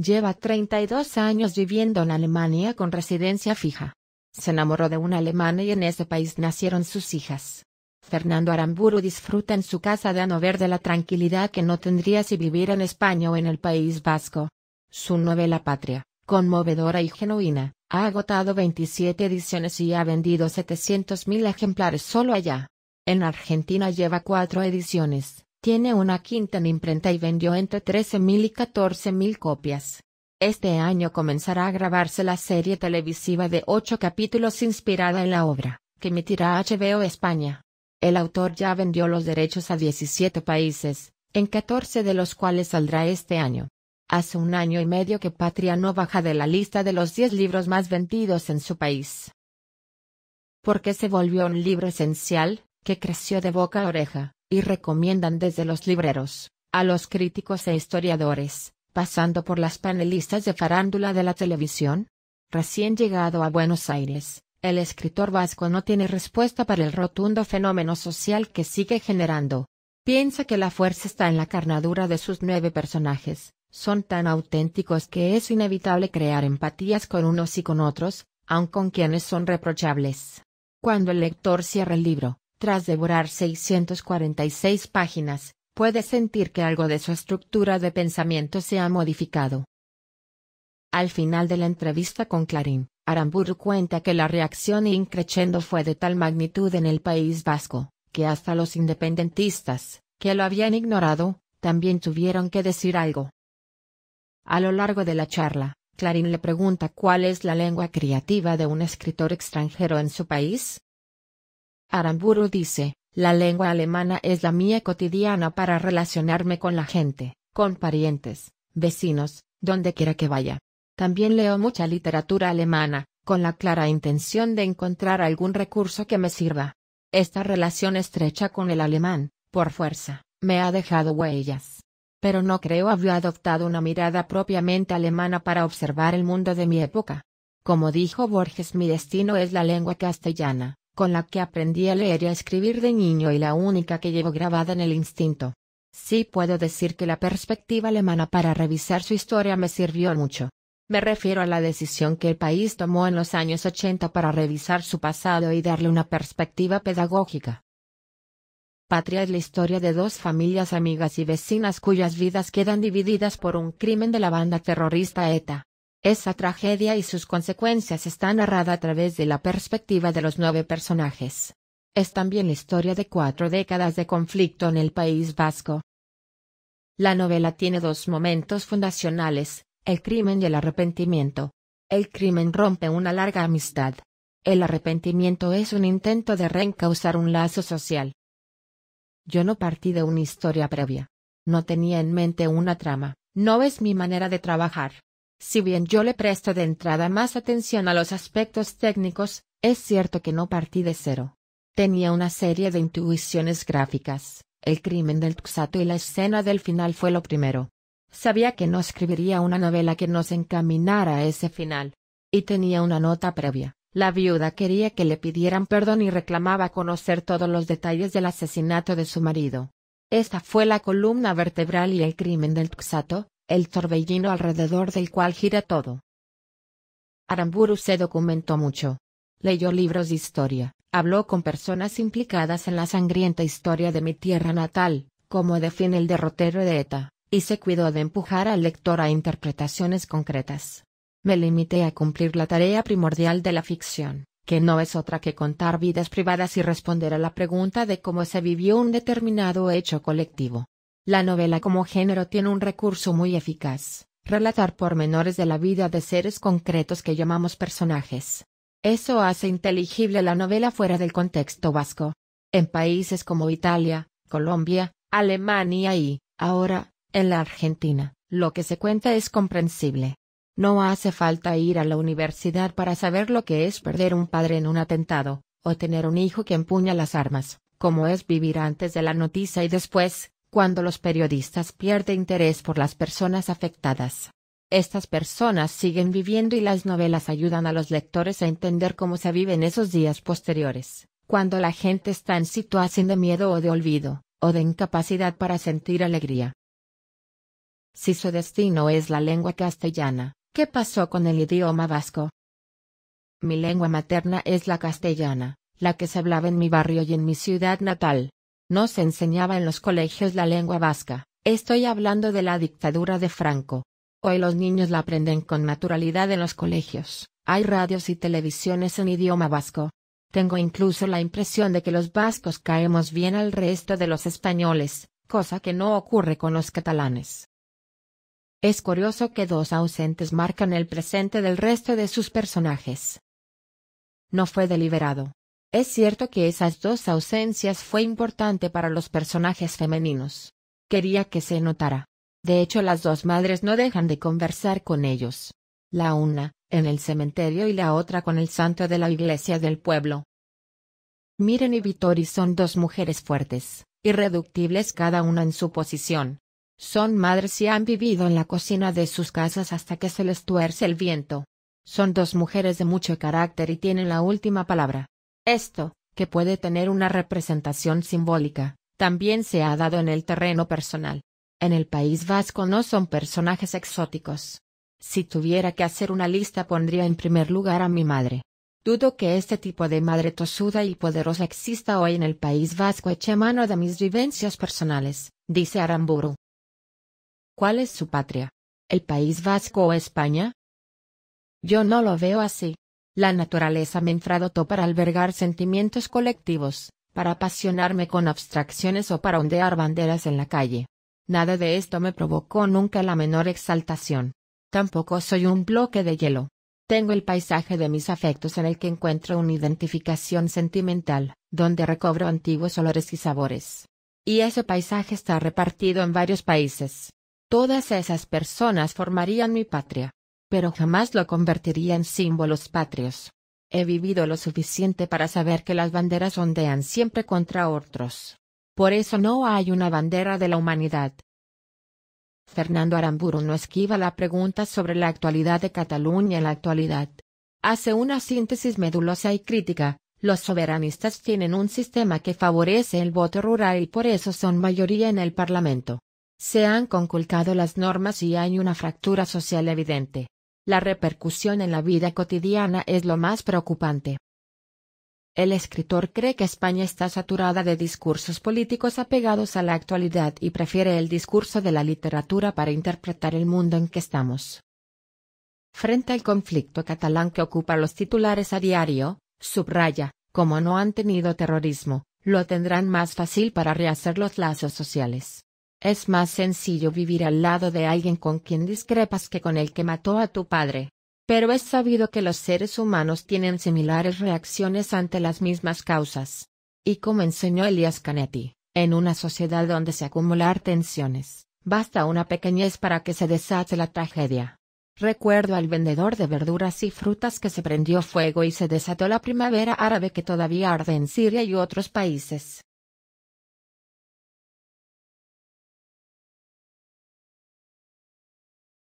Lleva 32 años viviendo en Alemania con residencia fija. Se enamoró de un alemán y en ese país nacieron sus hijas. Fernando Aramburu disfruta en su casa de Hannover de la tranquilidad que no tendría si viviera en España o en el País Vasco. Su novela Patria, conmovedora y genuina, ha agotado 27 ediciones y ha vendido 700.000 ejemplares solo allá. En Argentina lleva 4 ediciones, tiene una quinta en imprenta y vendió entre 13.000 y 14.000 copias. Este año comenzará a grabarse la serie televisiva de 8 capítulos inspirada en la obra, que emitirá HBO España. El autor ya vendió los derechos a 17 países, en 14 de los cuales saldrá este año. Hace 1 año y medio que Patria no baja de la lista de los 10 libros más vendidos en su país. Porque se volvió un libro esencial, que creció de boca a oreja, y recomiendan desde los libreros, a los críticos e historiadores, pasando por las panelistas de farándula de la televisión. Recién llegado a Buenos Aires, el escritor vasco no tiene respuesta para el rotundo fenómeno social que sigue generando. Piensa que la fuerza está en la carnadura de sus 9 personajes, son tan auténticos que es inevitable crear empatías con unos y con otros, aun con quienes son reprochables. Cuando el lector cierra el libro, tras devorar 646 páginas, puede sentir que algo de su estructura de pensamiento se ha modificado. Al final de la entrevista con Clarín, Aramburu cuenta que la reacción in crescendo fue de tal magnitud en el País Vasco, que hasta los independentistas, que lo habían ignorado, también tuvieron que decir algo. A lo largo de la charla, Clarín le pregunta cuál es la lengua creativa de un escritor extranjero en su país. Aramburu dice, la lengua alemana es la mía cotidiana para relacionarme con la gente, con parientes, vecinos, donde quiera que vaya. También leo mucha literatura alemana, con la clara intención de encontrar algún recurso que me sirva. Esta relación estrecha con el alemán, por fuerza, me ha dejado huellas. Pero no creo haber adoptado una mirada propiamente alemana para observar el mundo de mi época. Como dijo Borges, mi destino es la lengua castellana, con la que aprendí a leer y a escribir de niño y la única que llevo grabada en el instinto. Sí puedo decir que la perspectiva alemana para revisar su historia me sirvió mucho. Me refiero a la decisión que el país tomó en los años 80 para revisar su pasado y darle una perspectiva pedagógica. Patria es la historia de 2 familias amigas y vecinas cuyas vidas quedan divididas por un crimen de la banda terrorista ETA. Esa tragedia y sus consecuencias está narrada a través de la perspectiva de los 9 personajes. Es también la historia de 4 décadas de conflicto en el País Vasco. La novela tiene 2 momentos fundacionales, el crimen y el arrepentimiento. El crimen rompe una larga amistad. El arrepentimiento es un intento de reencauzar un lazo social. Yo no partí de una historia previa. No tenía en mente una trama, no es mi manera de trabajar. Si bien yo le presto de entrada más atención a los aspectos técnicos, es cierto que no partí de cero. Tenía una serie de intuiciones gráficas, el crimen del Tuxato y la escena del final fue lo primero. Sabía que no escribiría una novela que nos encaminara a ese final. Y tenía una nota previa. La viuda quería que le pidieran perdón y reclamaba conocer todos los detalles del asesinato de su marido. Esta fue la columna vertebral y el crimen del Tuxato, el torbellino alrededor del cual gira todo. Aramburu se documentó mucho. Leyó libros de historia, habló con personas implicadas en la sangrienta historia de mi tierra natal, como define el derrotero de ETA, y se cuidó de empujar al lector a interpretaciones concretas. Me limité a cumplir la tarea primordial de la ficción, que no es otra que contar vidas privadas y responder a la pregunta de cómo se vivió un determinado hecho colectivo. La novela como género tiene un recurso muy eficaz, relatar pormenores de la vida de seres concretos que llamamos personajes. Eso hace inteligible la novela fuera del contexto vasco. En países como Italia, Colombia, Alemania y, ahora, en la Argentina, lo que se cuenta es comprensible. No hace falta ir a la universidad para saber lo que es perder un padre en un atentado, o tener un hijo que empuña las armas, como es vivir antes de la noticia y después, cuando los periodistas pierden interés por las personas afectadas. Estas personas siguen viviendo y las novelas ayudan a los lectores a entender cómo se viven esos días posteriores, cuando la gente está en situación de miedo o de olvido, o de incapacidad para sentir alegría. Si su destino es la lengua castellana, ¿qué pasó con el idioma vasco? Mi lengua materna es la castellana, la que se hablaba en mi barrio y en mi ciudad natal. No se enseñaba en los colegios la lengua vasca, estoy hablando de la dictadura de Franco. Hoy los niños la aprenden con naturalidad en los colegios, hay radios y televisiones en idioma vasco. Tengo incluso la impresión de que los vascos caemos bien al resto de los españoles, cosa que no ocurre con los catalanes. Es curioso que dos ausentes marcan el presente del resto de sus personajes. No fue deliberado. Es cierto que esas dos ausencias fue importante para los personajes femeninos. Quería que se notara. De hecho, las dos madres no dejan de conversar con ellos. La una, en el cementerio, y la otra con el santo de la iglesia del pueblo. Miren y Vittori son dos mujeres fuertes, irreductibles cada una en su posición. Son madres y han vivido en la cocina de sus casas hasta que se les tuerce el viento. Son dos mujeres de mucho carácter y tienen la última palabra. Esto, que puede tener una representación simbólica, también se ha dado en el terreno personal. En el País Vasco no son personajes exóticos. Si tuviera que hacer una lista, pondría en primer lugar a mi madre. Dudo que este tipo de madre tosuda y poderosa exista hoy en el País Vasco. Eché mano de mis vivencias personales, dice Aramburu. ¿Cuál es su patria? ¿El País Vasco o España? Yo no lo veo así. La naturaleza me enfradotó para albergar sentimientos colectivos, para apasionarme con abstracciones o para ondear banderas en la calle. Nada de esto me provocó nunca la menor exaltación. Tampoco soy un bloque de hielo. Tengo el paisaje de mis afectos en el que encuentro una identificación sentimental, donde recobro antiguos olores y sabores. Y ese paisaje está repartido en varios países. Todas esas personas formarían mi patria. Pero jamás lo convertiría en símbolos patrios. He vivido lo suficiente para saber que las banderas ondean siempre contra otros. Por eso no hay una bandera de la humanidad. Fernando Aramburu no esquiva la pregunta sobre la actualidad de Cataluña en la actualidad. Hace una síntesis medulosa y crítica. Los soberanistas tienen un sistema que favorece el voto rural y por eso son mayoría en el Parlamento. Se han conculcado las normas y hay una fractura social evidente. La repercusión en la vida cotidiana es lo más preocupante. El escritor cree que España está saturada de discursos políticos apegados a la actualidad y prefiere el discurso de la literatura para interpretar el mundo en que estamos. Frente al conflicto catalán que ocupa los titulares a diario, subraya, como no han tenido terrorismo, lo tendrán más fácil para rehacer los lazos sociales. Es más sencillo vivir al lado de alguien con quien discrepas que con el que mató a tu padre. Pero es sabido que los seres humanos tienen similares reacciones ante las mismas causas. Y como enseñó Elias Canetti, en una sociedad donde se acumulan tensiones, basta una pequeñez para que se desate la tragedia. Recuerdo al vendedor de verduras y frutas que se prendió fuego y se desató la primavera árabe que todavía arde en Siria y otros países.